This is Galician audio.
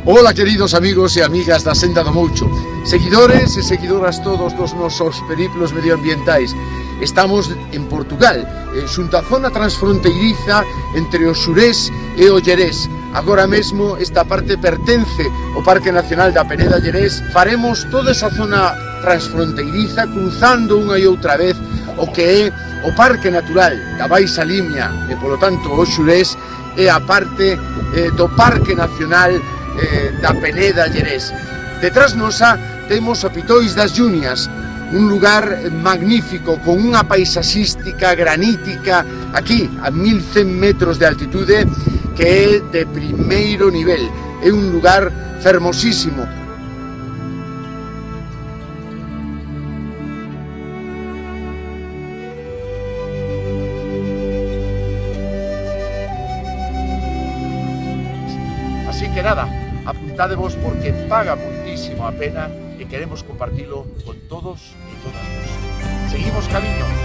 Ola, queridos amigos e amigas da Senda do Moucho, seguidores e seguidoras todos dos nosos periplos medioambientais. Estamos en Portugal, xunto a zona transfronteiriza entre o Xurés e o Llerés. Agora mesmo esta parte pertence ao Parque Nacional da Peneda Llerés. Faremos toda esa zona transfronteiriza cruzando unha e outra vez o que é o Parque Natural da Baixa Limia e, polo tanto, o Xurés e a parte do Parque Nacional da Peneda Llerés. Detrás nosa temos o Pitois das Junias, un lugar magnífico con unha paisaxística granítica aquí a 1100 metros de altitude que é de primeiro nivel. É un lugar fermosísimo. Así que nada, apuntádevos porque paga muitísimo a pena e queremos compartilo con todos e todas vos. Seguimos camiño.